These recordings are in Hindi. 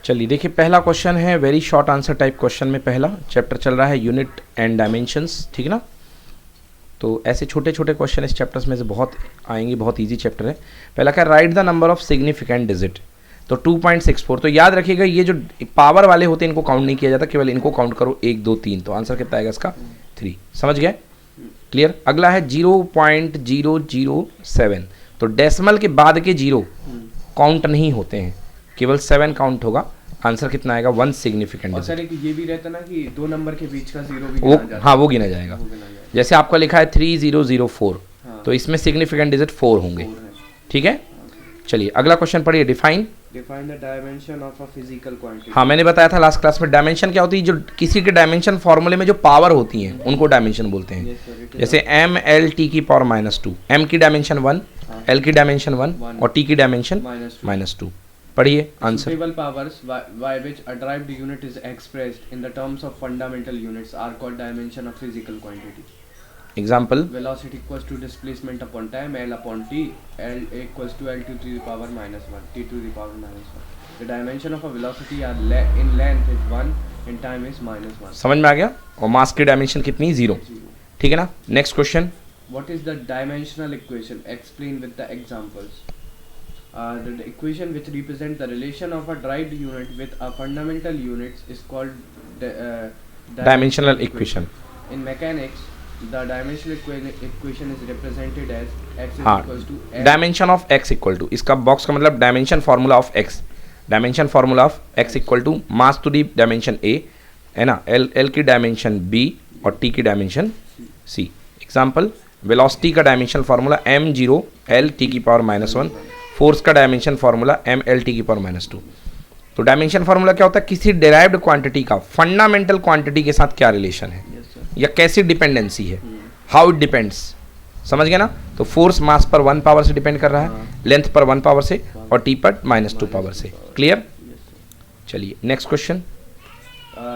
चलिए देखिए, पहला क्वेश्चन है very short answer type question में। पहला चैप्टर चल रहा है यूनिट एंड डायमेंशंस, ठीक है ना। तो ऐसे छोटे छोटे क्वेश्चन इस चैप्टर्स में से बहुत आएंगे, बहुत इजी चैप्टर है। पहला क्या, right the number of significant digit. तो 2.64। तो याद रखिएगा ये जो पावर वाले होते हैं इनको काउंट नहीं किया जाता, केवल इनको काउंट करो 1 2 3। तो आंसर कितना आएगा इसका 3। समझ गए, क्लियर। अगला है 0.007। तो डेसिमल के बाद के जीरो काउंट नहीं होते हैं, केवल 7 काउंट होगा। आंसर कितना आएगा 1 सिग्निफिकेंट डिजिट। और सर ये भी रहता ना कि 2 नंबर के बीच का जीरो भी वो गिना जाता है। हाँ वो गिना जाएगा। जैसे आपका लिखा है 3004, तो इसमें सिग्निफिकेंट डिजिट 4 होंगे, ठीक है। चलिए अगला क्वेश्चन पढ़िए। Define define the dimension of a physical quantity. हाँ मैंने बताया था लास्ट क्लास में, डायमेंशन क्या होती है, जो किसी के डायमेंशन फॉर्मूले में जो पावर होती हैं उनको डायमेंशन बोलते हैं। जैसे एम एल टी की पावर -2, एम की डायमेंशन 1, एल की डायमेंशन 1 और टी की डायमेंशन -2। पढ़िए answer. Suitable powers by which a derived unit is expressed in the terms of fundamental units are called dimension of physical quantity. Example, Velocity equals to displacement upon time, L upon T, L equals to L to the power -1, T to the power -1. The dimension of a velocity in length is 1, in time is -1. समझ में आ गया। और मास की डायमेंशन कितनी, 0, ठीक है ना। Next question, What is the dimensional equation? Explain with the examples. The equation which represents the relation of a derived unit with a fundamental units is called dimensional equation. In mechanics, the dimensional equation is represented as x is हाँ, equals to f. Dimension of x equal to, इसका बॉक्स का मतलब dimension formula of x, dimension formula of x equal to mass to the dimension a है ना, l की डायमेंशन b और t की डायमेंशन c। एग्जाम्पल, वेलोसिटी का dimension formula m0 l t की पावर -1, फोर्स का dimension formula m l t की पावर -2। तो डायमेंशन फार्मूला क्या होता है, किसी डिराइव्ड क्वांटिटी का फंडामेंटल क्वांटिटी के साथ क्या रिलेशन है या कैसी डिपेंडेंसी है, हाउ इट डिपेंड्स। समझ गए ना। तो फोर्स मास पर 1 पावर से डिपेंड कर रहा है, लेंथ पर 1 पावर से और टी पर -2 पावर से। क्लियर। चलिए next question.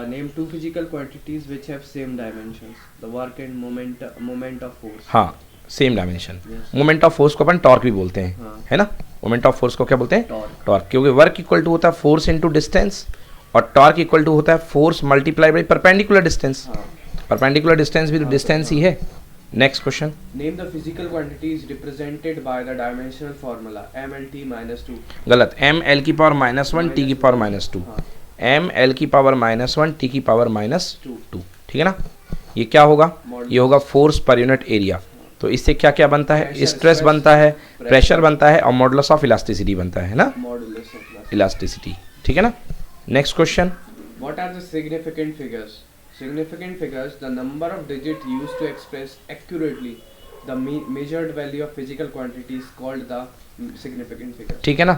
Name 2 physical quantities which have same dimensions. The work and moment of force. हाँ same dimension. Moment of force को अपन टॉर्क भी बोलते हैं, है ना। मोमेंट ऑफ फोर्स को क्या बोलते हैं, टॉर्क, क्योंकि वर्क इक्वल टू होता है फोर्स इनटू डिस्टेंस और टॉर्क इक्वल टू होता है force multiply by perpendicular distance. Perpendicular distance भी तो डिस्टेंस ही है। Next question. Name the physical quantities represented by the dimensional formula m l t -2. गलत, m l की पावर -1 t की पावर -2, m l की पावर -1 t की पावर -2, ठीक है ना। ये क्या होगा, ये होगा फोर्स पर यूनिट एरिया। तो इससे क्या क्या बनता है, स्ट्रेस बनता है, प्रेशर बनता है और मॉडुलस ऑफ इलास्टिसिटी बनता है ना, इलास्टिसिटी, ठीक है ना। Next question. What are the significant figures? Significant figures, the number of digits used to express accurately the measured value of physical quantity is called the significant figure. ठीक है ना,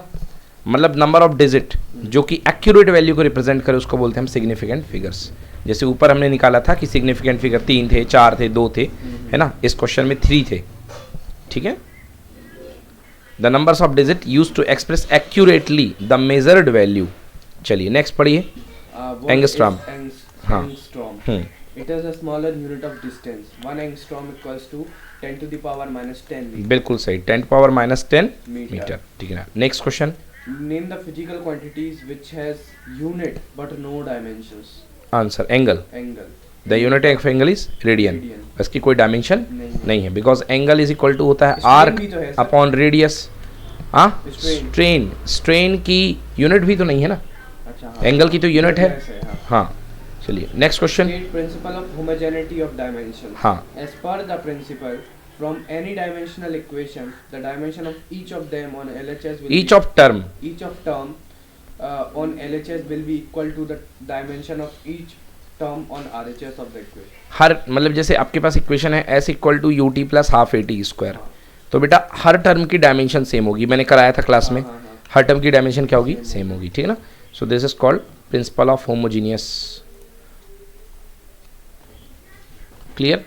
मतलब नंबर ऑफ डिजिट जो कि एक्यूरेट वैल्यू को रिप्रेजेंट करे उसको बोलते हैं हम सिग्निफिकेंट फिगर्स। जैसे ऊपर हमने निकाला था कि सिग्निफिकेंट फिगर 3 थे, 4 थे, 2 थे, है ना। इस क्वेश्चन में 3 थे, ठीक है। The numbers of digit used to express accurately the measured value. चलिए नेक्स्ट पढ़िए। Angstrom. हाँ। Angstrom. It is a smaller unit of distance. 1 angstrom equals to 10 to the power -10 meter. बिल्कुल सही, 10 पावर -10 मीटर, ठीक है ना। Next question. Name the physical quantities which has unit but no dimensions. Answer angle. Angle. The unit of angle is radian. इसकी कोई डायमेंशन नहीं है, because angle is equal to होता है आर्क अपॉन रेडियस। हाँ, स्ट्रेन की यूनिट भी तो नहीं है ना, एंगल की तो यूनिट है। हाँ चलिए next question. Principle of homogeneity of dimension. हाँ, as per the principle from any dimensional equation the dimension of each of them on LHS will each of term on LHS will be equal to the dimension of each term on RHS of the equation. हर मतलब जैसे आपके पास इक्वेशन है s equal to ut plus half at square, तो बेटा हर टर्म की डायमेंशन सेम होगी। मैंने कराया था क्लास में, हर टर्म की डायमेंशन क्या होगी, सेम होगी, ठीक है ना। So this is called principle of homogeneous. Clear.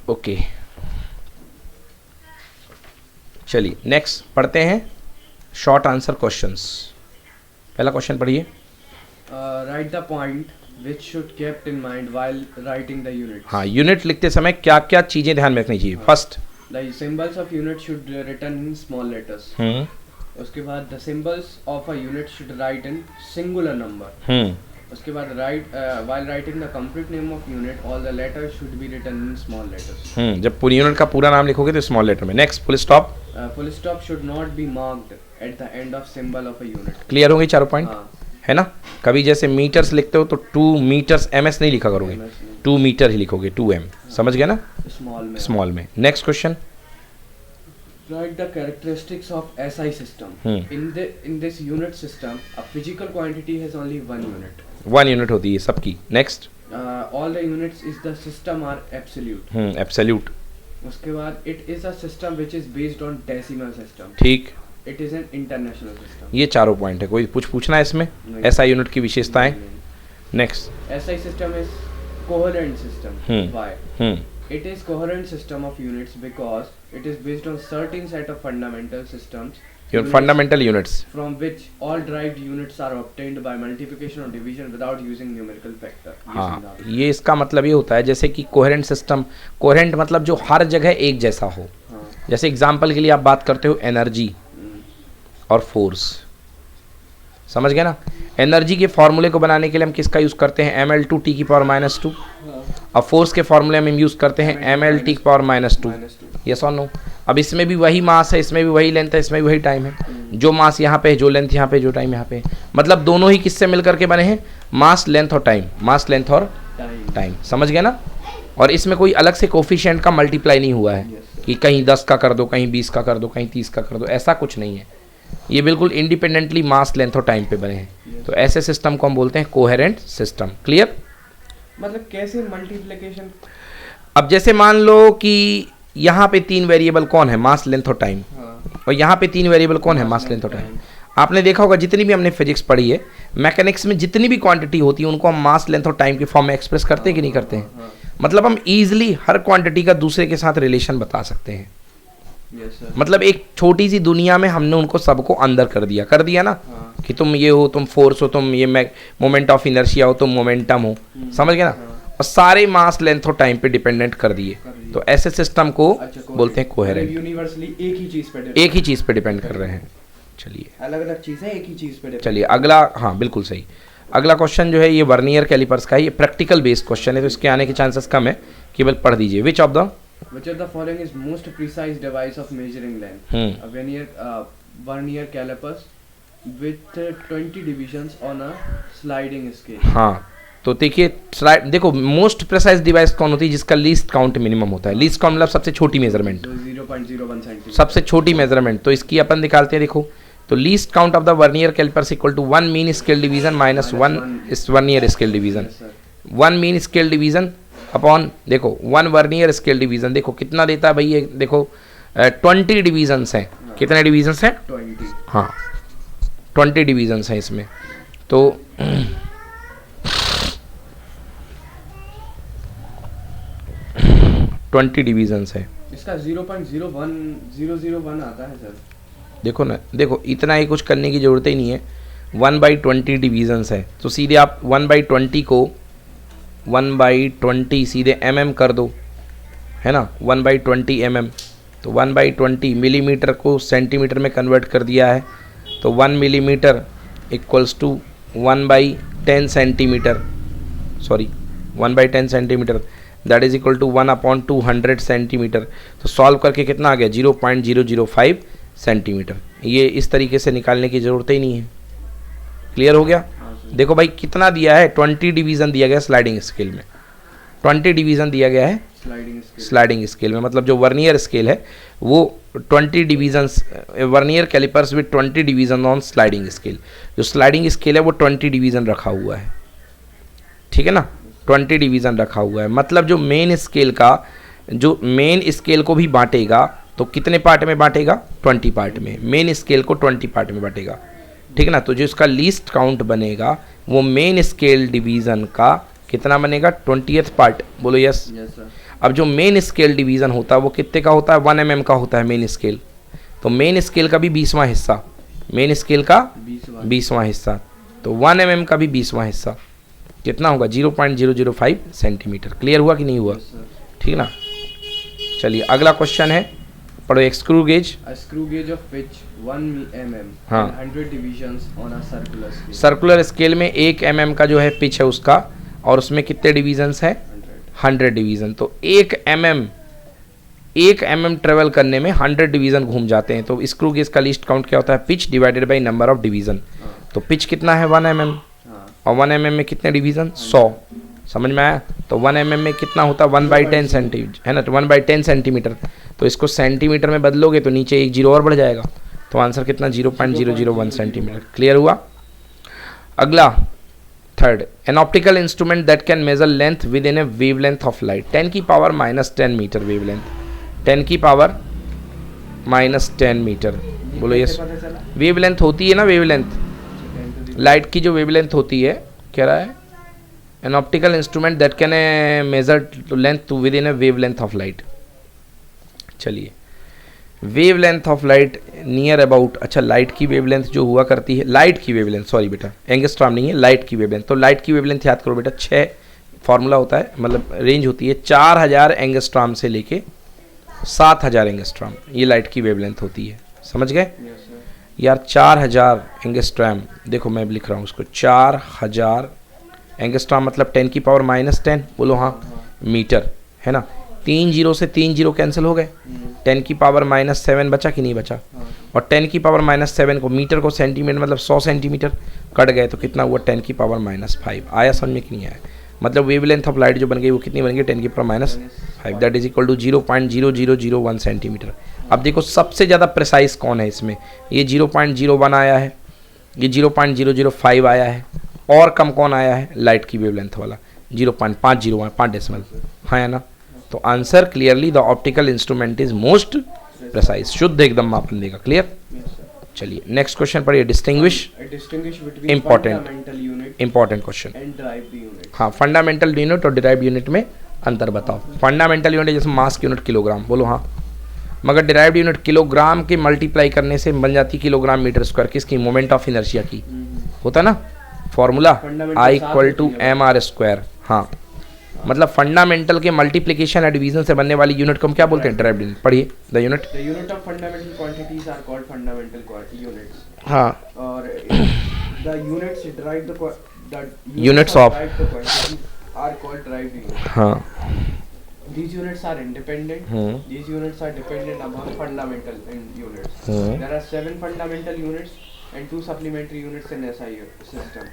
Okay चलिए नेक्स्ट पढ़ते हैं शॉर्ट आंसर क्वेश्चंस। पहला क्वेश्चन पढ़िए। Right the point which should kept in mind while writing the units. हाँ, यूनिट लिखते समय क्या क्या चीज़ें ध्यान में रखनी चाहिए? First, The symbols of unit should written in small letters. उसके बाद the symbols of a unit should write in singular number. उसके बाद while writing the complete name of unit, all the letters should be written in small letters. जब पूरी यूनिट का पूरा नाम लिखोगे तो स्मॉल लेटर में. Next, full stop. Full stop should not be marked at the end of symbol of a unit. Clear होंगे चारों पॉइंट? हाँ. है ना? कभी जैसे मीटर्स लिखते हो तो 2 मीटर्स ms नहीं लिखा करोगे, 2 मीटर ही लिखोगे, 2m. समझ गया ना? Small में. स्मॉल में. Next question. Write the characteristics of SI system. In this unit system, a physical quantity has only one unit. 1 unit होती है सबकी. Next. All the units is the system are absolute. Absolute. उसके बाद it is a system which is based on decimal system. ठीक. It is an international system. ये चारों पॉइंट है. कोई पूछना है इसमें? SI यूनिट की विशेषताएं. Next. SI system is coherent system. Why? It is coherent system of units because it is based on certain set of fundamental systems. Fundamental units From which all derived units are obtained by multiplication or division without using numerical factor. हाँ, ये इसका मतलब ये होता है जैसे कि कोहेरेंट सिस्टम. कोहेरेंट मतलब जो हर जगह एक जैसा हो. जैसे एग्जांपल के लिए आप बात करते हो एनर्जी और फोर्स. समझ गए ना? एनर्जी के फॉर्मूले को बनाने के लिए हम किसका यूज़ करते हैं? ml2 t की पावर -2. अब फोर्स के फॉर्मूले में हम यूज़ करते हैं ml t की पावर -2. यस और नो? अब इसमें भी वही मास है, इसमें भी वही लेंथ है, इसमें भी वही टाइम है. जो मास यहाँ पे है, जो लेंथ यहाँ पे, जो टाइम यहाँ पे. मतलब दोनों ही किससे मिल करके बने हैं? मास, लेंथ और टाइम. मास, लेंथ और टाइम. समझ गए ना? और इसमें कोई अलग से कोफिशिएंट का मल्टीप्लाई नहीं हुआ है कि कहीं 10 का कर दो, कहीं 20 का कर दो, कहीं 30 का कर दो. ऐसा कुछ नहीं है. ये बिल्कुल इंडिपेंडेंटली मास, लेंथ और टाइम पे बने हैं. तो ऐसे सिस्टम को हम बोलते हैं कोहेरेंट सिस्टम. क्लियर? मतलब कैसे मल्टीप्लिकेशन? अब जैसे मान लो कि यहाँ पे 3 वेरिएबल कौन है? मास, लेंथ और टाइम. और यहाँ पे 3 वेरिएबल कौन है? मास, लेंथ और टाइम. आपने देखा होगा जितनी भी हमने फिजिक्स पढ़ी है, मैकेनिक्स में जितनी भी क्वांटिटी होती है उनको हम मास, लेंथ और टाइम के फॉर्म में एक्सप्रेस करते हैं कि नहीं करते हैं? मतलब हम इजीली हर क्वांटिटी का दूसरे के साथ रिलेशन बता सकते हैं. मतलब एक छोटी सी दुनिया में हमने उनको सबको अंदर कर दिया ना. कि तुम ये हो, तुम फोर्स हो, तुम ये मोमेंट ऑफ इनर्शिया हो, तुम मोमेंटम हो. समझ गए ना? और सारे मास, लेंथ और टाइम पे डिपेंडेंट कर दिए. तो ऐसे सिस्टम को बोलते हैं कोहेरेंट. यूनिवर्सली एक ही चीज पे डिपेंड कर रहे हैं. चलिए, अलग अलग चीजें एक ही चीज पे. चलिए अगला. हाँ, बिल्कुल सही. अगला क्वेश्चन जो है ये वर्नियर कैलिपर्स का है. ये प्रैक्टिकल बेस्ड क्वेश्चन है तो इसके आने के चांसेस कम है. केवल पढ़ दीजिए. Which of the following is most precise device of measuring length? A vernier calipers with 20 divisions on a sliding scale. हाँ, तो देखिए देखो मोस्ट प्रिसाइज डिवाइस कौन होती है? जिसका लीस्ट काउंट मिनिमम होता है. लीस्ट काउंट मतलब सबसे छोटी मेजरमेंट. 0.01 सेंटीमीटर. सबसे छोटी मेजरमेंट. तो इसकी अपन निकालते हैं. देखो, तो least count of the vernier calipers equal to 1 main scale division minus 1 vernier scale division. 1 main scale division upon, देखो 1 वर्नियर स्केल डिवीजन. देखो कितना देता है भाई ये? देखो 20 डिवीजन्स हैं. कितने डिवीजन्स हैं? 20. हाँ, 20 डिवीजन्स हैं इसमें. तो 20 डिवीजन्स है. इसका 0.01001 आता है सर. देखो ना, देखो इतना ही कुछ करने की ज़रूरत ही नहीं है. 1/20 डिवीजन्स है. तो सीधे आप 1/20 को 1/20 सीधे mm कर दो, है ना? 1/20 mm. तो 1/20 मिलीमीटर को सेंटीमीटर में कन्वर्ट कर दिया है. तो 1 millimetre equals to 1/10 centimetre. Sorry, 1/10 centimetre. That is equal to 1/200 centimetre. तो सॉल्व करके कितना आ गया? 0.005 सेंटीमीटर. ये इस तरीके से निकालने की ज़रूरत ही नहीं है. क्लियर हो गया? देखो भाई कितना दिया है? 20 डिवीज़न दिया गया स्लाइडिंग स्केल में. 20 डिवीज़न दिया गया है स्लाइडिंग स्केल में. मतलब जो वर्नियर स्केल है वो 20 divisions, vernier calipers with 20 division on sliding scale. जो स्लाइडिंग स्केल है वो 20 डिवीज़न रखा हुआ है. ठीक है ना? 20 डिवीज़न रखा हुआ है. मतलब जो मेन स्केल का, जो मेन स्केल को भी बांटेगा तो कितने पार्ट में बांटेगा? 20 पार्ट में. मेन स्केल को 20 पार्ट में बांटेगा. ठीक है ना? तो जो इसका लीस्ट काउंट बनेगा वो मेन स्केल डिवीज़न का कितना बनेगा? 20th part. बोलो यस. अब जो मेन स्केल डिवीज़न होता है वो कितने का होता है? 1 mm का होता है मेन स्केल. तो मेन स्केल का भी 20वां हिस्सा, मेन स्केल का 20वां हिस्सा. तो 1 mm का भी 20वां हिस्सा कितना होगा 0.005 सेंटीमीटर। क्लियर हुआ कि नहीं हुआ? Yes, sir. ठीक ना। चलिए अगला क्वेश्चन है, पढ़ो। एक screw gauge, A screw gauge of pitch 1 mm हाँ। and 100 divisions on a circular scale. Circular scale में 1 mm का जो है पिच है उसका, और उसमें कितने डिवीजन्स हैं? 100 डिवीज़न। तो 1 mm ट्रेवल करने में 100 डिवीज़न घूम जाते हैं। तो स्क्रू गेज का लीस्ट काउंट क्या होता है? Pitch divided by number of division. तो पिच कितना है 1 mm, हाँ। और 1 mm में कितने डिवीज़न? 100। समझ में आया? तो 1 mm में कितना होता है? 1/10 सेंटीमीटर, है ना। तो 1/10 सेंटीमीटर, तो इसको सेंटीमीटर में बदलोगे तो नीचे एक जीरो और बढ़ जाएगा। तो आंसर कितना? 0.001 सेंटीमीटर। क्लियर हुआ? अगला third, N optical instrument that can measure length within a wavelength of light 10 की पावर -10 मीटर वेव लेंथ, 10 की पावर -10 मीटर। बोलो ये कैसे पता चला? वेव लेंथ होती है ना, wavelength 10 to the light की जो वेव लेंथ होती है, कह रहा है an optical instrument that can measure length within a wavelength of light. चलिए, wavelength of light near about, अच्छा लाइट की वेव लेंथ जो हुआ करती है, लाइट की वेव लेंथ, सॉरी बेटा एंगस्ट्रॉम नहीं है, लाइट की वेव लेंथ। तो लाइट की वेव लेंथ याद करो बेटा, 6 फार्मूला होता है, मतलब रेंज होती है 4000 एंगस्ट्रॉम से लेके 7000 एंगस्ट्रॉम, ये लाइट की वेव लेंथ होती है। समझ गए Yes, sir. यार? 4000 एंगस्ट्रॉम, देखो मैं लिख रहा हूँ उसको, 4000 एंगस्ट्रॉम मतलब 10 की पावर -10, बोलो हाँ, मीटर, है ना। 3 जीरो से 3 जीरो कैंसिल हो गए, 10 की पावर -7 बचा कि नहीं बचा? हाँ। और 10 की पावर -7 को मीटर को सेंटीमीटर मतलब 100 सेंटीमीटर कट गए, तो कितना हुआ? 10 की पावर -5। आया समझ में कि नहीं आया? मतलब वेवलेंथ ऑफ लाइट जो बन गई वो कितनी बन गई? 10 की power -5, that is equal to 0.0001 centimetre. अब देखो सबसे ज़्यादा प्रिसाइज कौन है इसमें? ये 0.01 आया है, ये 0.005 आया है, और कम कौन आया है? लाइट की वेवलेंथ वाला 0.501, 5 डेसिमल, हाँ है ना। तो answer clearly the optical instrument is most precise, शुद्ध एकदम मापन देगा। क्लियर? Yes, sir. चलिए नेक्स्ट क्वेश्चन पढ़िए, distinguish. Distinguish between Important. fundamental unit important question. and derived unit. हाँ, फंडामेंटल यूनिट और डिराइव्ड यूनिट में अंतर बताओ। फंडामेंटल यूनिट जैसे मास की यूनिट किलोग्राम, बोलो हाँ, मगर डिराइव्ड यूनिट किलोग्राम के मल्टीप्लाई करने से बन जाती किलोग्राम मीटर स्क्वायर, किसकी? मोमेंट ऑफ इनर्शिया की। होता ना फॉर्मूला, Fundamental I साथ इक्वल टू होती है। mr²। हाँ, मतलब फंडामेंटल के मल्टीप्लिकेशन या डिवीजन से बनने वाली यूनिट को हम क्या बोलते हैं? Derived unit. पढ़िए the unit. The unit of fundamental quantities are called fundamental units. हाँ, Or the units derive the Units of- derived the quantities are called derived units. हाँ, These units are independent. These units are dependent upon fundamental units. There are 7 fundamental units and 2 supplementary units in SI system.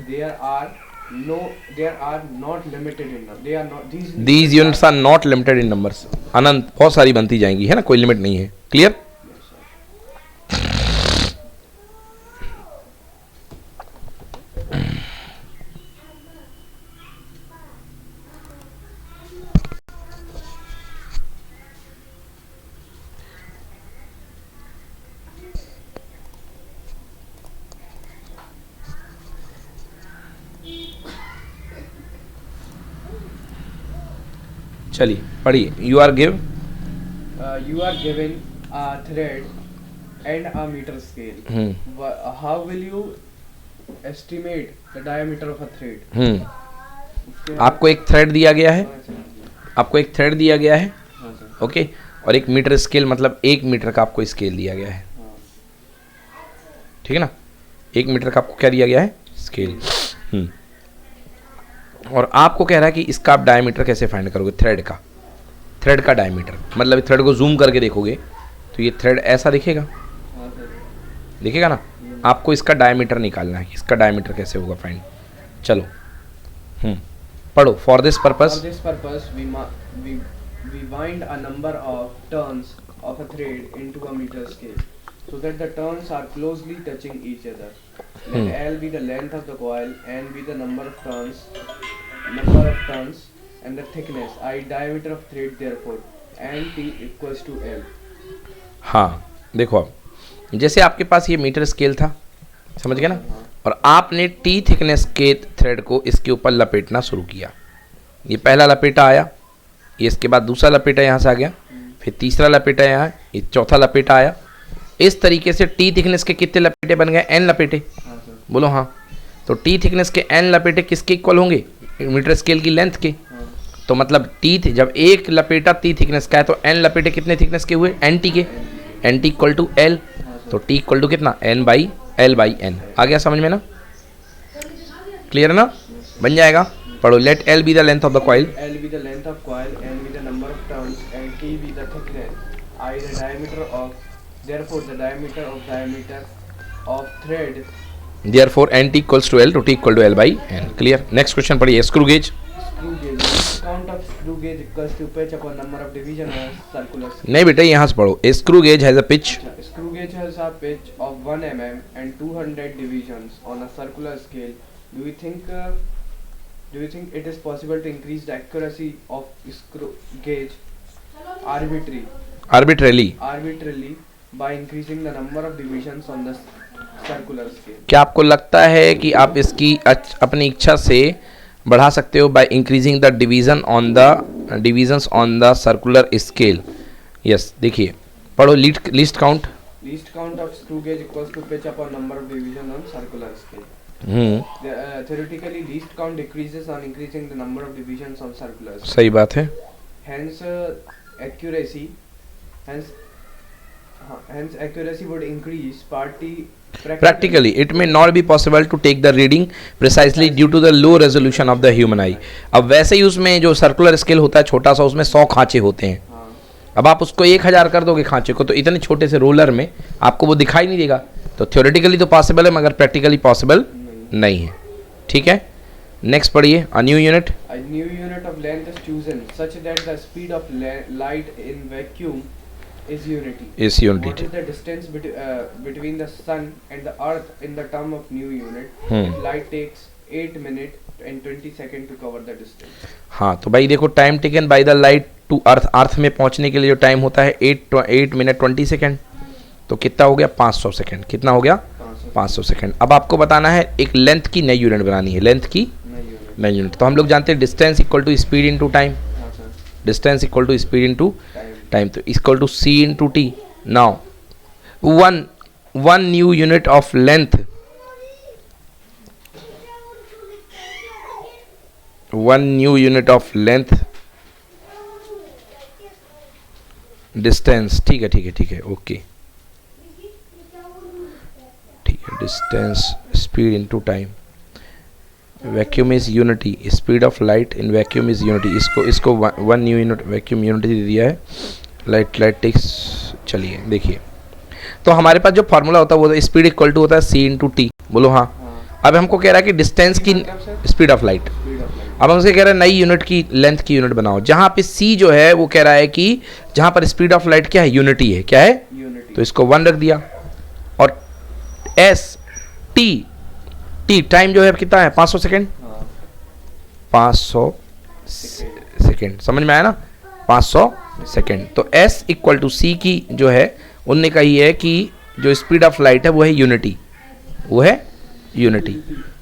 There are not limited in number. They are not these units are not limited in numbers. अनंत, बहुत सारी बनती जाएंगी, है ना, कोई लिमिट नहीं है। क्लियर? चलिए पढ़िए, you are give. You are given a thread and a meter scale. How will you estimate the diameter of a thread? आपको एक थ्रेड दिया गया है, हाँ, सर। आपको एक थ्रेड दिया गया है, हाँ, सर। ओके, और एक मीटर स्केल मतलब 1 मीटर का आपको स्केल दिया गया है, हाँ। ठीक है ना। 1 मीटर का आपको क्या दिया गया है? स्केल। और आपको कह रहा है कि इसका आप डायमीटर कैसे फाइंड करोगे? थ्रेड का डायमीटर, मतलब थ्रेड को जूम करके देखोगे तो ये थ्रेड ऐसा दिखेगा, हाँ, सर। दिखेगा ना। आपको इसका डायमीटर निकालना है, इसका डायमीटर कैसे होगा फाइंड। चलो पढ़ो। For this For purpose, this purpose, we wind a number of turns of a thread into a meter scale, so that the turns are closely touching each other. Let L be the length of the coil, N be the number of turns, and the thickness, I diameter of thread. Therefore, N T equals to L. हाँ देखो, अब जैसे आपके पास ये मीटर स्केल था, समझ गए ना, और आपने टी थिकनेस के थ्रेड को इसके ऊपर लपेटना शुरू किया। ये पहला लपेटा आया, ये इसके बाद दूसरा लपेटा यहाँ से आ गया, फिर तीसरा लपेटा यहाँ, ये चौथा लपेटा आया। इस तरीके से टी थिकनेस के कितने लपेटे बन गए? n लपेटे, हाँ, सर। बोलो हाँ। तो टी थिकनेस के एन लपेटे किसके इक्वल होंगे, मीटर स्केल की लेंथ के। हाँ, तो मतलब टी जब एक लपेटा टी थिकनेस का है तो एन लपेटे कितने थिकनेस के हुए, एन टी के, N T equal to L, तो टी इक्वल टू कितना, N by L by N. आ गया समझ में ना, क्लियर है ना, बन जाएगा। पढ़ो, let L be the length of the coil, L be the length of coil, N be the number of turns, and T be the thickness, I the diameter of, therefore the diameter of thread. therefore N T equals to L, तो T equal to L by N. Clear. Next question पढ़िए, screw gauge. Screw gauge. Count of screw gauge equals to pitch upon number of division on a circular scale. नहीं बेटा, यहाँ से पढ़ो, screw gauge has a pitch, Screw gauge has a pitch of 1 mm and 200 divisions on a circular scale. Do you think it is possible to increase the accuracy of screw gauge arbitrarily. by increasing the number of divisions on the circular scale? क्या आपको लगता है कि आप इसकी अपनी इच्छा से बढ़ा सकते हो by increasing the divisions on the circular scale? Yes, देखिए पढ़ो, least count. Least count of screw gauge equals to pitch upon number of division on circular scale. Theoretically, least count decreases on increasing the number of divisions on circular scale. सही बात है। Hence, accuracy would increase Practically, it may not be possible to take the reading precisely due to the low resolution of the human eye. अब वैसे ही उसमें जो सर्कुलर स्केल होता है छोटा सा, उसमें 100 खांचे होते हैं। हाँ, अब आप उसको 1000 कर दोगे खांचे को, तो इतने छोटे से रोलर में आपको वो दिखाई नहीं देगा। तो थ्योरेटिकली तो पॉसिबल है, मगर प्रैक्टिकली पॉसिबल नहीं है। ठीक है, नेक्स्ट पढ़िए, a new unit. A new unit of length is chosen such that the speed of light in vacuum is unity. इस unit. What is the distance between the sun and the earth in the term of new unit? Hmm. Light takes 8 minutes and 20 seconds to cover the distance. हाँ, तो भाई देखो, time taken by the light to earth में पहुंचने के लिए जो टाइम होता है 8 मिनट 20 सेकेंड, तो कितना हो गया, 500 सेकेंड। कितना हो गया, 500 सेकेंड। अब आपको बताना है एक लेंथ की नई यूनिट बनानी है, लेंथ की नई यूनिट। तो हम लोग जानते हैं distance equal to speed into time, distance equal to speed into time, तो equal to C into T. Now one new unit of length, one new unit of length distance. ठीक है ठीक है ठीक है, ओके, ठीक है। Distance speed into time, vacuum is unity, speed of light in vacuum is unity. इसको one new unit vacuum unity दे दिया है, लाइट टेक्स। चलिए देखिए, तो हमारे पास जो फार्मूला होता है वो स्पीड इक्वल टू होता है सी इंटू टी। बोलो हाँ। अब हमको कह रहा है कि डिस्टेंस की स्पीड ऑफ लाइट, अब हमसे कह रहा है नई यूनिट की लेंथ की यूनिट बनाओ, जहाँ पे सी जो है वो कह रहा है कि जहाँ पर स्पीड ऑफ लाइट क्या है, यूनिटी है, क्या है, Unity. तो इसको 1 रख दिया। और एस टी टाइम जो है कितना है, 500 सेकेंड, हाँ, 500 सेकेंड, समझ में आया ना, 500 सेकेंड। तो एस इक्वल टू सी की जो है उनने कही है कि जो स्पीड ऑफ लाइट है वो है यूनिटी, वो है यूनिटी।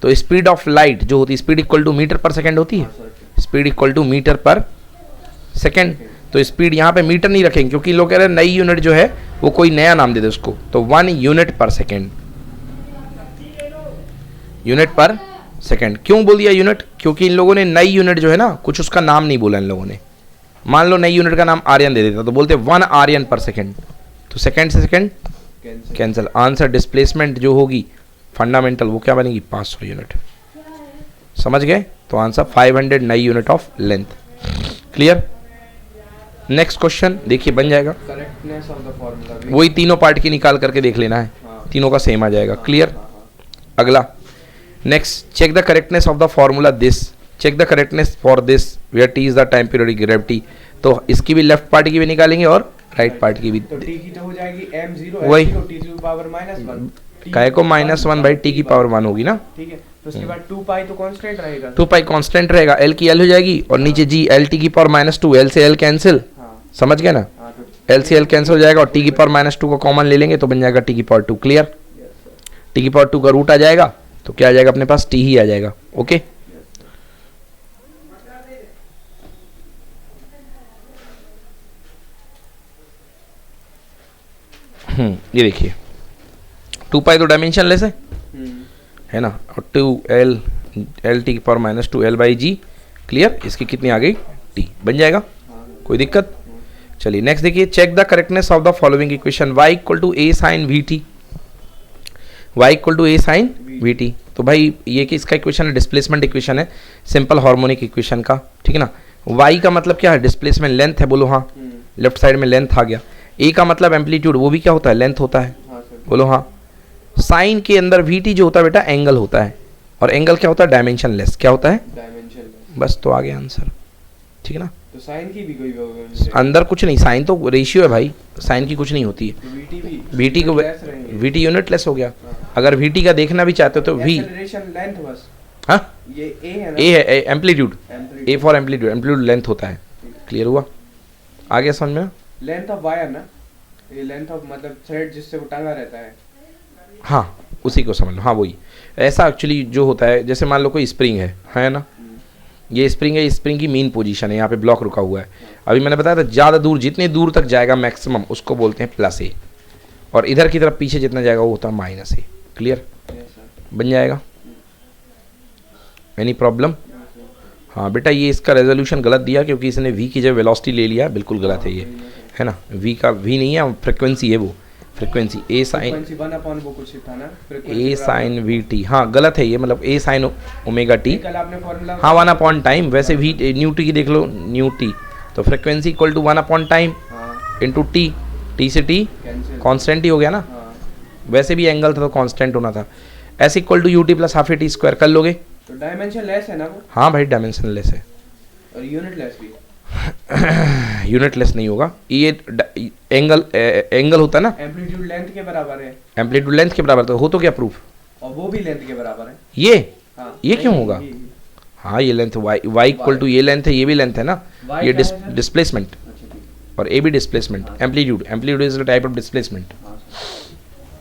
तो स्पीड ऑफ लाइट जो होती है, स्पीड इक्वल टू मीटर पर सेकेंड होती है, स्पीड इक्वल टू मीटर पर सेकेंड। तो स्पीड यहाँ पे मीटर नहीं रखेंगे क्योंकि लोग कह रहे हैं नई यूनिट जो है वो कोई नया नाम दे दे उसको, तो 1 यूनिट पर सेकेंड, यूनिट पर सेकेंड। क्यों बोल दिया यूनिट, क्योंकि इन लोगों ने नई यूनिट जो है ना, कुछ उसका नाम नहीं बोला इन लोगों ने। मान लो नई यूनिट का नाम आर्यन दे देता तो बोलते 1 आर्यन पर सेकेंड, तो सेकेंड से सेकेंड कैंसिल। आंसर डिस्प्लेसमेंट जो होगी फंडामेंटल वो क्या बनेगी, 500 यूनिट। समझ गए, तो आंसर 500 नई unit of length. Clear. Next question देखिए, बन जाएगा, करेक्टनेस ऑफ द फार्मूला। वही तीनों पार्ट की निकाल करके देख लेना है, हाँ, तीनों का सेम आ जाएगा। हाँ, क्लियर। हाँ, हाँ। अगला, next, check the correctness of the formula this, check the correctness for this where T is the time period gravity. तो इसकी भी लेफ्ट पार्ट की भी निकालेंगे और राइट पार्ट की भी। तो टी की तो हो जाएगी m0 वही। t टू पावर -1, काय को -1 बाई टी की पावर 1 होगी ना, ठीक है। तो उसके बाद 2 पाई तो कांस्टेंट रहेगा, 2 पाई कांस्टेंट रहेगा, एल की एल हो जाएगी और नीचे जी, एल टी की पावर -2, एल से एल कैंसिल, हाँ, समझ गए ना, हाँ, तो एल से एल कैंसिल हो जाएगा और टी की पावर -2 को कॉमन ले लेंगे तो बन जाएगा टी की पावर 2। क्लियर। टी की पावर 2 का रूट आ जाएगा तो क्या आ जाएगा अपने पास, टी ही आ जाएगा। ओके, ये देखिए 2 पाई तो डायमेंशन लेस है है ना, और 2L L T की पावर माइनस 2L/G। क्लियर, इसकी कितनी आ गई T, बन जाएगा, कोई दिक्कत। चलिए नेक्स्ट देखिए, check the correctness of the following equation, y equal to a sine VT, y equal to a sine VT। तो भाई ये कि इसका इक्वेशन है, डिस्प्लेसमेंट इक्वेशन है, सिंपल हार्मोनिक इक्वेशन का, ठीक है ना। y का मतलब क्या है, डिस्प्लेसमेंट, लेंथ है, बोलो हाँ, लेफ्ट साइड में लेंथ आ गया। a का मतलब एम्पलीट्यूड, वो भी क्या होता है, लेंथ होता है, बोलो हाँ। साइन के अंदर VT जो होता है बेटा एंगल होता है, और एंगल क्या होता है, डायमेंशन लेस, क्या होता है, डायमेंशन। बस तो आ गया आंसर, ठीक है ना। तो साइन की भी कोई अंदर कुछ नहीं, साइन तो रेशियो है भाई, साइन की कुछ नहीं होती है। VT को VT यूनिट लेस हो गया। अगर VT का देखना भी चाहते हो तो V, लेंथ बस, हाँ ये A है ना, A है amplitude, A for amplitude, amplitude length होता है। क्लियर हुआ, आ गया समझ में। लेंथ ऑफ वायर ना, ये लेंथ ऑफ मतलब थ्रेड जिससे वो टंगा रहता है, हाँ उसी को समझ लो, हाँ वही। ऐसा एक्चुअली जो होता है, जैसे मान लो कोई स्प्रिंग है ना, ये स्प्रिंग है, स्प्रिंग की मेन पोजीशन है, यहाँ पे ब्लॉक रुका हुआ है। अभी मैंने बताया था ज़्यादा दूर, जितने दूर तक जाएगा मैक्सिमम, उसको बोलते हैं +A, और इधर की तरफ पीछे जितना जाएगा वो होता है -A। क्लियर, बन जाएगा, एनी प्रॉब्लम। हाँ बेटा ये इसका रेजोल्यूशन गलत दिया, क्योंकि इसने V की जगह वेलोसिटी ले लिया, बिल्कुल गलत है ये, है ना। V का V नहीं है, फ्रिक्वेंसी है वो, frequency A sine A sine VT, हाँ गलत है ये, मतलब A साइन ओमेगा T, हाँ 1 टाइम। वैसे V न्यू टी की देख लो, न्यू टी, तो frequency equal to 1 time into T, T से T कांस्टेंट ही हो गया ना, वैसे भी एंगल था तो कांस्टेंट होना था। S equal to UT plus half AT square, कर लोगे तो डायमेंशन लेस है ना वो, हाँ भाई डायमेंशन लेस है, और यूनिट लेस भी, यूनिट लेस नहीं होगा ये, एंगल होता है ना, एम्पलीट्यूड लेंथ के बराबर है, एम्पलीट्यूड लेंथ के बराबर, तो हो तो क्या प्रूफ, और वो भी लेंथ के बराबर है ये हाँ, ये क्यों होगा, हाँ ये लेंथ y इक्वल टू ये लेंथ है, ये भी लेंथ है ना, ये डिस्प्लेसमेंट, और ए भी displacement, amplitude is the type of displacement.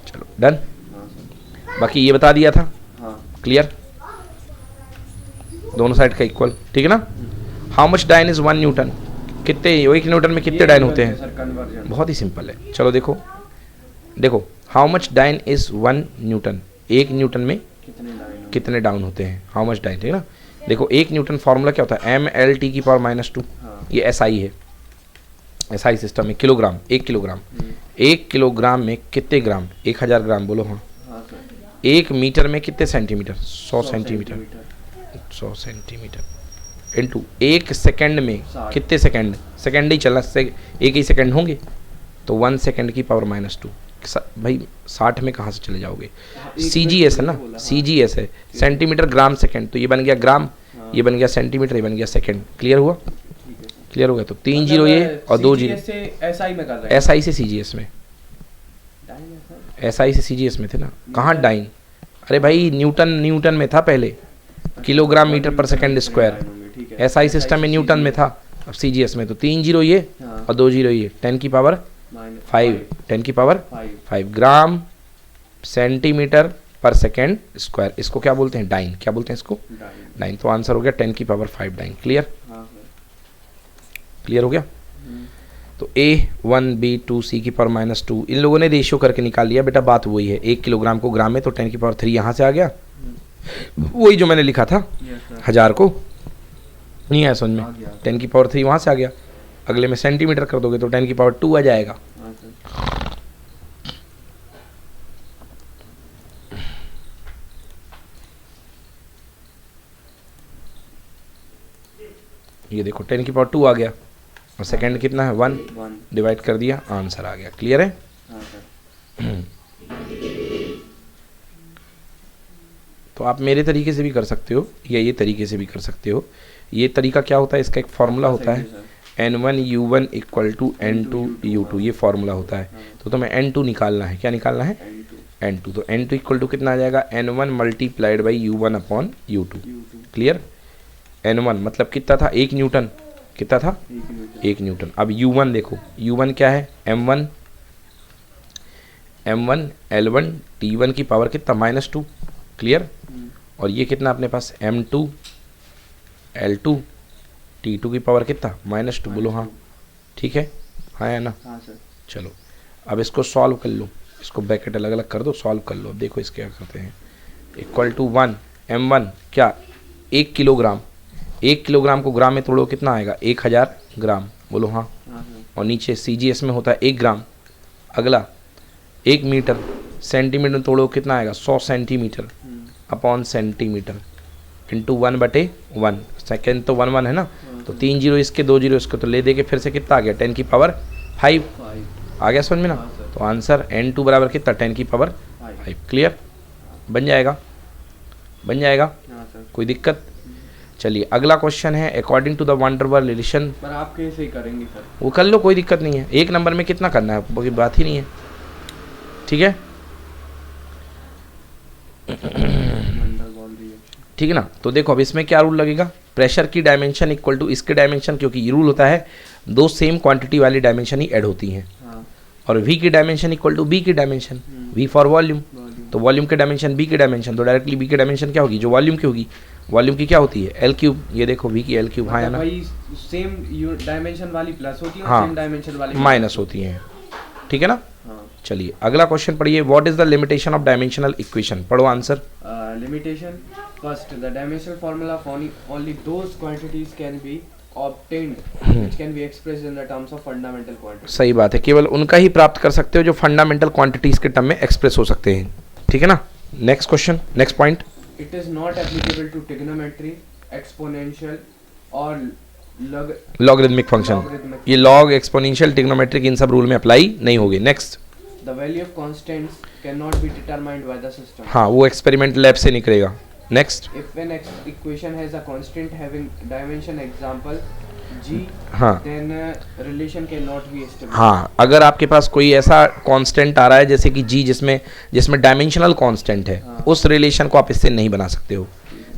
चलो डन, बाकी ये बता दिया था, क्लियर, दोनों साइड का इक्वल, ठीक है ना। How much dyne is 1 newton, कितने 1 न्यूटन में कितने डाइन होते हैं, बहुत ही सिंपल है। चलो देखो देखो, how much dyne is 1 newton, 1 newton में कितने डाउन होते हैं, हाउ मच डाइन, ठीक है ना। देखो 1 न्यूटन फार्मूला क्या होता है, MLT की पावर -2, ये SI है, SI सिस्टम में, किलोग्राम, 1 किलोग्राम, 1 किलोग्राम में कितने ग्राम, 1000 ग्राम, बोलो हाँ। 1 मीटर में कितने centimetre, 100 centimetre, 100 centimetre into 1 second में कितने सेकंड, सेकंड ही चलना, एक ही सेकंड होंगे, तो 1 सेकंड की पावर -2। भाई 60 में कहाँ से चले जाओगे, CGS है ना, CGS है, सेंटीमीटर ग्राम सेकंड, तो ये बन गया ग्राम, ये बन गया सेंटीमीटर, ये बन गया सेकंड। क्लियर हुआ, क्लियर हो गया, तो 3 जीरो ये और 2 जीरो, SI से CGS में, SI से CGS में थे ना, कहाँ डाइन, अरे भाई न्यूटन में था पहले, किलोग्राम मीटर पर सेकंड स्क्वायर, SI सिस्टम में न्यूटन में था, अब CGS में, तो 3 जीरो ये और 2 जीरो ये, 10 की पावर 5, 10 की पावर 5 ग्राम सेंटीमीटर पर सेकंड स्क्वायर, इसको क्या बोलते हैं, डाइन, क्या बोलते हैं इसको, डाइन। तो आंसर हो गया 10 की पावर 5 डाइन। क्लियर, क्लियर हो गया। तो A1 B2 C की पावर -2, इन लोगों ने रेशियो करके निकाल लिया बेटा, बात वही है, 1 किलोग्राम को ग्राम में, तो 10 की पावर 3 यहाँ से आ गया, वही जो मैंने लिखा था 1000 को, नहीं आया समझ में, 10 की पावर 3 वहाँ से आ गया, अगले में सेंटीमीटर कर दोगे तो 10 की पावर 2 आ जाएगा। ये देखो 10 की पावर 2 आ गया, और सेकंड कितना है 1, डिवाइड कर दिया, आंसर आ गया। क्लियर है, तो आप मेरे तरीके से भी कर सकते हो, या ये तरीके से भी कर सकते हो। ये तरीका क्या होता है, इसका एक फार्मूला होता है, N1U1 इक्वल टू N2U2, ये फार्मूला होता है, तो तुम्हें N2 निकालना है, क्या निकालना है, N2, तो N2 इक्वल टू कितना आ जाएगा, N1 multiplied by U1 upon U2। Clear, N1 मतलब कितना था, 1 न्यूटन, कितना था, 1 न्यूटन। अब U1 देखो, U1 क्या है, M1 L1 T1 की पावर कितना, -2। क्लियर, और ये कितना अपने पास, M2 L2 T2 की पावर कितना, -2, बोलो हाँ, ठीक है, हाँ है ना, चलो अब इसको सॉल्व कर लो, इसको ब्रैकेट अलग अलग कर दो, सॉल्व कर लो। अब देखो इसके क्या करते हैं, इक्वल टू 1 m1 क्या 1 किलोग्राम, 1 किलोग्राम को ग्राम में तोड़ो कितना आएगा 1000 ग्राम, बोलो हाँ। हाँ सर। और नीचे CGS में होता है 1 ग्राम। अगला 1 मीटर, सेंटीमीटर में तोड़ो कितना आएगा 100 centimetre upon centimetre into 1/1। Second तो 1 1 है ना, तो 3 जीरो इसके 2 जीरो इसके, तो ले दे के फिर से कितना आ गया 10 की पावर 5 आ गया समझ में ना। हाँ सर। तो आंसर n2 बराबर कितना 10 की पावर 5। क्लियर, बन जाएगा, बन जाएगा, हाँ सर। कोई दिक्कत। चलिए अगला क्वेश्चन है according to the one to one relation. पर आप कैसे करेंगे सर? वो कर लो, कोई दिक्कत नहीं है, एक नंबर में कितना करना है कोई बात ही नहीं है, ठीक है ठीक है ना। तो देखो अब इसमें क्या रूल लगेगा, प्रेशर की डायमेंशन इक्वल टू इसके डायमेंशन, क्योंकि ये रूल होता है दो सेम क्वांटिटी वाली डायमेंशन ही ऐड होती हैं। हाँ। और v की डायमेंशन इक्वल टू b की डायमेंशन, v फॉर वॉल्यूम, तो वॉल्यूम के डायमेंशन b की डायमेंशन, तो डायरेक्टली b की डायमेंशन क्या होगी जो वॉल्यूम की होगी, वॉल्यूम की क्या होती है एल क्यूब। ये देखो v की एल क्यूब हाँ है ना, भाई सेम डायमेंशन वाली प्लस होती है हाँ, और सेम डायमेंशन वाली माइनस होती हैं, ठीक है ना। हाँ। चलिए अगला क्वेश्चन पढ़िए, what is the limitation of dimensional equation, पढ़ो answer. Limitation. First, the dimensional formula for only those quantities can be obtained which can be expressed in the terms of fundamental quantities. सही बात है, केवल उनका ही प्राप्त कर सकते हो जो फंडामेंटल क्वांटिटीज के टर्म में एक्सप्रेस हो सकते हैं, ठीक है ना। Next question, next point. It is not applicable to trigonometry, exponential or logarithmic function, logarithmic. ये लॉग एक्सपोनेंशियल ट्रिग्नोमेट्रिक इन सब रूल में अप्लाई नहीं होगी। Next, The value of constants cannot be determined by the system. हाँ वो एक्सपेरिमेंट लैब से निकलेगा। Next, If an equation has a constant having dimension example g, हाँ then relation cannot be established. हाँ, अगर आपके पास कोई ऐसा कांस्टेंट आ रहा है जैसे कि जी जिसमें डायमेंशनल कांस्टेंट है, हाँ। उस रिलेशन को आप इससे नहीं बना सकते हो,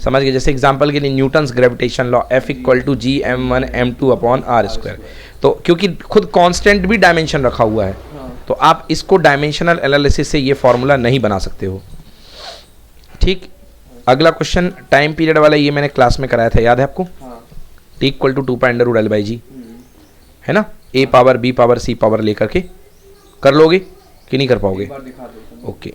समझ गए। जैसे एग्जांपल के लिए Newton's gravitation law F equal to G m1 m2 upon r square, तो क्योंकि खुद कांस्टेंट भी डायमेंशन रखा हुआ है, हाँ। तो आप इसको डायमेंशनल एनालिसिस से ये फॉर्मूला नहीं बना सकते हो, ठीक। अगला क्वेश्चन टाइम पीरियड वाला, ये मैंने क्लास में कराया था, याद है आपको, हाँ। t इक्वल टू 2 है ना, a power b power c power लेकर के कर लोगे कि नहीं कर पाओगे, एक बार दिखा दो। ओके।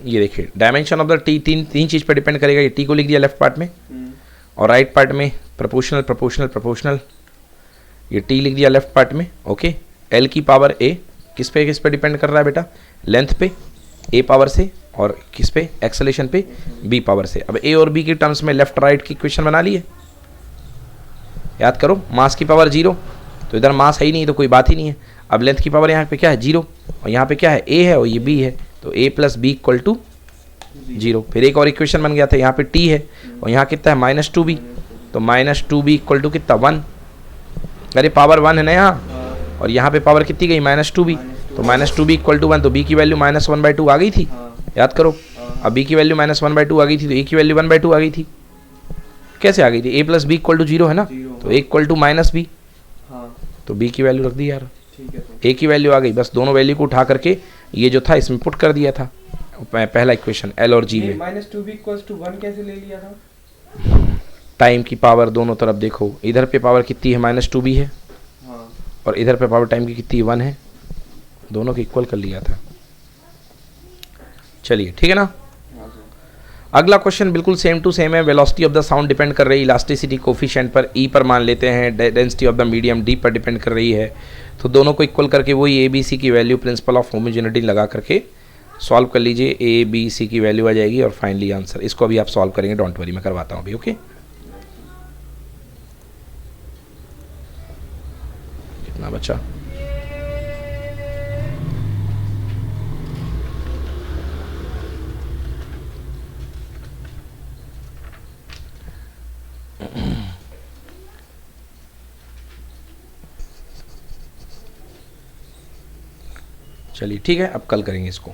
ये देखिए डायमेंशन ऑफ द टी तीन चीज पर डिपेंड करेगा। ये टी को लिख दिया लेफ्ट पार्ट में, और राइट पार्ट में प्रोपोर्शनल प्रोपोर्शनल प्रोपोर्शनल, ये टी लिख दिया लेफ्ट पार्ट में, ओके। एल की पावर ए किस पे डिपेंड कर रहा है बेटा, लेंथ पे ए पावर से, और किस पे एक्सेलेरेशन पे बी पावर से। अब ए और बी के टर्म्स में लेफ्ट राइट की इक्वेशन बना लिए, याद करो। मास की पावर 0, तो इधर मास है ही नहीं तो कोई बात ही नहीं है। अब लेंथ की पावर यहाँ पे क्या है 0, और यहाँ पे क्या है a है और ये b है, तो a plus B equal to 0। फिर एक और इक्वेशन बन गया था, यहाँ पे t है और यहाँ कितना है -2b, तो -2b इक्वल टू कितना 1, अरे पावर 1 है ना यहाँ, और यहाँ पे पावर कितनी गई -2b, तो -2b इक्वल टू 1, तो b की वैल्यू -1/2 आ गई थी, याद करो। अब b की वैल्यू -1/2 आ गई थी, तो a की वैल्यू 1/2 आ गई थी। कैसे आ गई थी, a plus B equal to 0 है ना, तो a इक्वल टू -b, तो b की वैल्यू रख दी यार, a की वैल्यू आ गई, बस दोनों वैल्यू को उठा करके ये जो था इसमें पुट कर दिया था पहला इक्वेशन L और G में। -2b इक्वल्स टू 1 कैसे ले लिया था? टाइम की पावर दोनों तरफ देखो, इधर पे पावर कितनी है -2b है, हाँ। और इधर पे पावर टाइम की कितनी 1 है, दोनों को इक्वल कर लिया था। चलिए ठीक है ना। अगला क्वेश्चन बिल्कुल सेम टू सेम है, velocity of the sound depend कर रही है इलास्टिसिटी कोफिशिएंट पर, ई पर मान लेते हैं, density of the medium D पर डिपेंड कर रही है, तो दोनों को इक्वल करके वही ए बी सी की वैल्यू प्रिंसिपल ऑफ होमोजेनिटी लगा करके सॉल्व कर लीजिए, ए बी सी की वैल्यू आ जाएगी और फाइनली आंसर। इसको अभी आप सॉल्व करेंगे, डोंट वरी, मैं करवाता हूँ अभी, ओके। कितना बचा, चलिए ठीक है, अब कल करेंगे इसको।